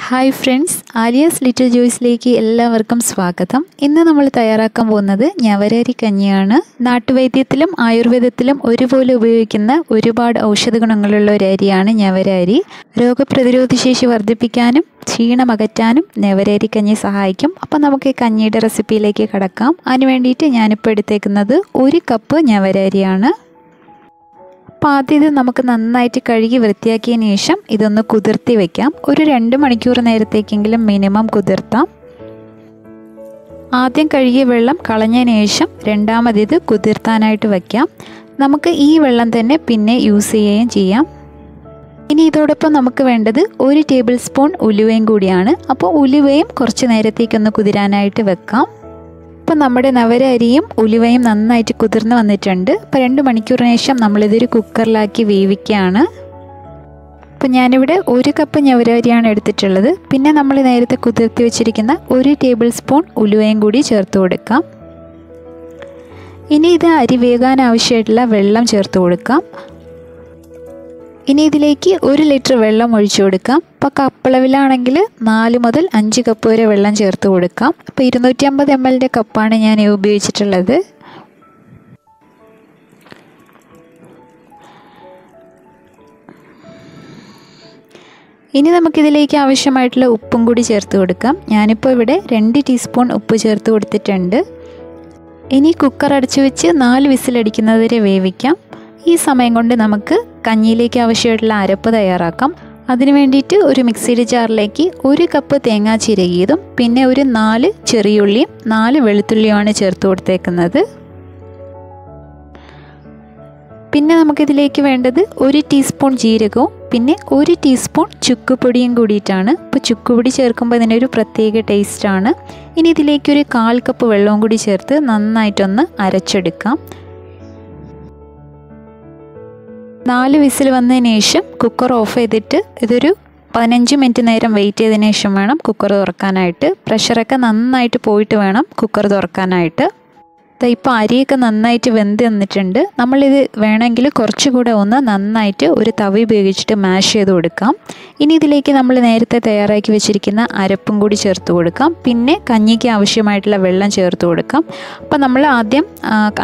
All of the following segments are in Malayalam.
Hi friends, Aaliyahs Little Joysലേക്ക് എല്ലാവർക്കും സ്വാഗതം. ഇന്ന് നമ്മൾ തയ്യാറാക്കാൻ പോകുന്നത് ഞവരരി കഞ്ഞിയാണ്. നാട്ടുവൈദ്യത്തിലും ആയുർവേദത്തിലും ഒരുപോലെ ഉപയോഗിക്കുന്ന ഒരുപാട് ഔഷധ ഗുണങ്ങളുള്ള ഒരു അരിയാണ് ഞവരരി. രോഗപ്രതിരോധ ശേഷി വർദ്ധിപ്പിക്കാനും ക്ഷീണം അകറ്റാനും ഞവരരി കഞ്ഞി സഹായിക്കും. അപ്പോൾ നമുക്ക് ഈ കഞ്ഞിയുടെ റെസിപ്പിയിലേക്ക് കടക്കാം. അതിനു വേണ്ടിയിട്ട് ഞാനിപ്പോൾ എടുത്തേക്കുന്നത് 1 കപ്പ് ഞവരരിയാണ്. അപ്പോൾ ആദ്യം ഇത് നമുക്ക് നന്നായിട്ട് കഴുകി വൃത്തിയാക്കിയതിന് ശേഷം ഇതൊന്ന് കുതിർത്തി വെക്കാം. ഒരു 2 മണിക്കൂർ നേരത്തേക്കെങ്കിലും മിനിമം കുതിർത്താം. ആദ്യം കഴുകിയ വെള്ളം കളഞ്ഞതിന് ശേഷം രണ്ടാമത് ഇത് കുതിർത്താനായിട്ട് വയ്ക്കാം. നമുക്ക് ഈ വെള്ളം തന്നെ പിന്നെ യൂസ് ചെയ്യുകയും ചെയ്യാം. ഇനി ഇതോടൊപ്പം നമുക്ക് വേണ്ടത് 1 ടേബിൾ സ്പൂൺ ഉലുവയും കൂടിയാണ്. അപ്പോൾ ഉലുവയും കുറച്ച് നേരത്തേക്കൊന്ന് കുതിരാനായിട്ട് വെക്കാം. അപ്പോൾ നമ്മുടെ നവര അരിയും ഉലുവയും നന്നായിട്ട് കുതിർന്ന് വന്നിട്ടുണ്ട്. അപ്പോൾ 2 മണിക്കൂറിന് ശേഷം നമ്മളിതൊരു കുക്കറിലാക്കി വേവിക്കുകയാണ്. അപ്പോൾ ഞാനിവിടെ 1 കപ്പ് ഞവര അരിയാണ് എടുത്തിട്ടുള്ളത്. പിന്നെ നമ്മൾ നേരത്തെ കുതിർത്തി വെച്ചിരിക്കുന്ന 1 ടേബിൾ സ്പൂൺ ഉലുവയും കൂടി ചേർത്ത് കൊടുക്കാം. ഇനി ഇത് അരി വേകാൻ ആവശ്യമായിട്ടുള്ള വെള്ളം ചേർത്ത് കൊടുക്കാം. ഇനി ഇതിലേക്ക് 1 ലിറ്റർ വെള്ളം ഒഴിച്ചു കൊടുക്കാം. അപ്പോൾ കപ്പളവിലാണെങ്കിൽ 4 മുതൽ 5 കപ്പ് വരെ വെള്ളം ചേർത്ത് കൊടുക്കാം. അപ്പോൾ 250 ml കപ്പാണ് ഞാൻ ഉപയോഗിച്ചിട്ടുള്ളത്. ഇനി നമുക്കിതിലേക്ക് ആവശ്യമായിട്ടുള്ള ഉപ്പും കൂടി ചേർത്ത് കൊടുക്കാം. ഞാനിപ്പോൾ ഇവിടെ 2 ടീസ്പൂൺ ഉപ്പ് ചേർത്ത് കൊടുത്തിട്ടുണ്ട്. ഇനി കുക്കർ അടച്ചു വെച്ച് 4 വിസിലടിക്കുന്നത് വരെ വേവിക്കാം. ഈ സമയം കൊണ്ട് നമുക്ക് കഞ്ഞിയിലേക്ക് ആവശ്യമായിട്ടുള്ള അരപ്പ് തയ്യാറാക്കാം. അതിന് വേണ്ടിയിട്ട് ഒരു മിക്സിയുടെ ജാറിലേക്ക് 1 കപ്പ് തേങ്ങ ചിരകിയതും പിന്നെ ഒരു 4 ചെറിയുള്ളിയും 4 വെളുത്തുള്ളിയുമാണ് ചേർത്ത് കൊടുത്തേക്കുന്നത്. പിന്നെ നമുക്കിതിലേക്ക് വേണ്ടത് 1 ടീസ്പൂൺ ജീരകവും പിന്നെ 1 ടീസ്പൂൺ ചുക്കുപൊടിയും കൂടിയിട്ടാണ്. അപ്പോൾ ചുക്കുപൊടി ചേർക്കുമ്പോൾ ഇതിനൊരു പ്രത്യേക ടേസ്റ്റാണ്. ഇനി ഇതിലേക്ക് ഒരു 1/4 കപ്പ് വെള്ളവും കൂടി ചേർത്ത് നന്നായിട്ടൊന്ന് അരച്ചെടുക്കാം. 4 വിസിൽ വന്നതിന് ശേഷം കുക്കർ ഓഫ് ചെയ്തിട്ട് ഇതൊരു 15 മിനിറ്റ് നേരം വെയിറ്റ് ചെയ്തതിന് ശേഷം വേണം കുക്കർ തുറക്കാനായിട്ട്. പ്രഷറൊക്കെ നന്നായിട്ട് പോയിട്ട് വേണം കുക്കർ തുറക്കാനായിട്ട്. ഇപ്പോൾ അരിയൊക്കെ നന്നായിട്ട് വെന്ത് വന്നിട്ടുണ്ട്. നമ്മളിത് വേണമെങ്കിൽ കുറച്ചുകൂടെ ഒന്ന് നന്നായിട്ട് ഒരു തവി ഉപയോഗിച്ചിട്ട് മാഷ് ചെയ്ത് കൊടുക്കാം. ഇനി ഇതിലേക്ക് നമ്മൾ നേരത്തെ തയ്യാറാക്കി വെച്ചിരിക്കുന്ന അരപ്പും കൂടി ചേർത്ത് കൊടുക്കാം. പിന്നെ കഞ്ഞിക്ക് ആവശ്യമായിട്ടുള്ള വെള്ളം ചേർത്ത് കൊടുക്കാം. അപ്പോൾ നമ്മൾ ആദ്യം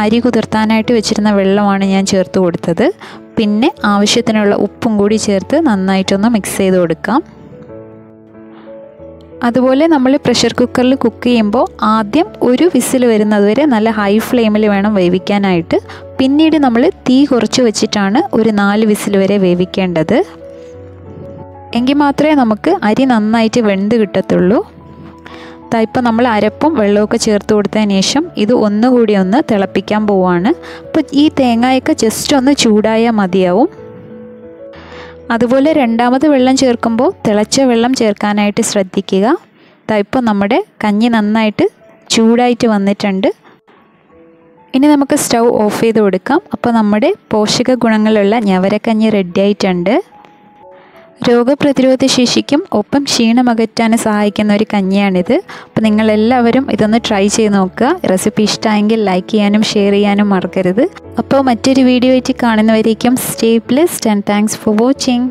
അരി കുതിർത്താനായിട്ട് വെച്ചിരുന്ന വെള്ളമാണ് ഞാൻ ചേർത്ത് കൊടുത്തത്. പിന്നെ ആവശ്യത്തിനുള്ള ഉപ്പും കൂടി ചേർത്ത് നന്നായിട്ടൊന്ന് മിക്സ് ചെയ്ത് കൊടുക്കാം. അതുപോലെ നമ്മൾ പ്രഷർ കുക്കറിൽ കുക്ക് ചെയ്യുമ്പോൾ ആദ്യം ഒരു വിസിൽ വരുന്നത് വരെ നല്ല ഹൈ ഫ്ലെയിമിൽ വേണം വേവിക്കാനായിട്ട്. പിന്നീട് നമ്മൾ തീ കുറച്ച് വെച്ചിട്ടാണ് ഒരു 4 വിസിൽ വരെ വേവിക്കേണ്ടത്. എങ്കിൽ മാത്രമേ നമുക്ക് അരി നന്നായിട്ട് വെന്ത് കിട്ടത്തുള്ളൂ. ഇപ്പം നമ്മൾ അരപ്പും വെള്ളമൊക്കെ ചേർത്ത് കൊടുത്തതിന് ശേഷം ഇത് ഒന്നുകൂടി ഒന്ന് തിളപ്പിക്കാൻ പോവുകയാണ്. അപ്പോൾ ഈ തേങ്ങയൊക്കെ ജസ്റ്റ് ഒന്ന് ചൂടായാൽ മതിയാവും. അതുപോലെ രണ്ടാമത് വെള്ളം ചേർക്കുമ്പോൾ തിളച്ച വെള്ളം ചേർക്കാനായിട്ട് ശ്രദ്ധിക്കുക. ഇപ്പോൾ നമ്മുടെ കഞ്ഞി നന്നായിട്ട് ചൂടായിട്ട് വന്നിട്ടുണ്ട്. ഇനി നമുക്ക് സ്റ്റൗ ഓഫ് ചെയ്ത് കൊടുക്കാം. അപ്പോൾ നമ്മുടെ പോഷക ഗുണങ്ങളുള്ള ഞവരക്കഞ്ഞി റെഡി ആയിട്ടുണ്ട്. രോഗപ്രതിരോധ ശേഷിക്കും ഒപ്പം ക്ഷീണം അകറ്റാനും സഹായിക്കുന്ന ഒരു കഞ്ഞിയാണിത്. അപ്പോൾ നിങ്ങളെല്ലാവരും ഇതൊന്ന് ട്രൈ ചെയ്ത് നോക്കുക. റെസിപ്പി ഇഷ്ടമായെങ്കിൽ ലൈക്ക് ചെയ്യാനും ഷെയർ ചെയ്യാനും മറക്കരുത്. അപ്പോൾ മറ്റൊരു വീഡിയോ ആയിട്ട് കാണുന്നവരേക്കും stay blessed and thanks for watching.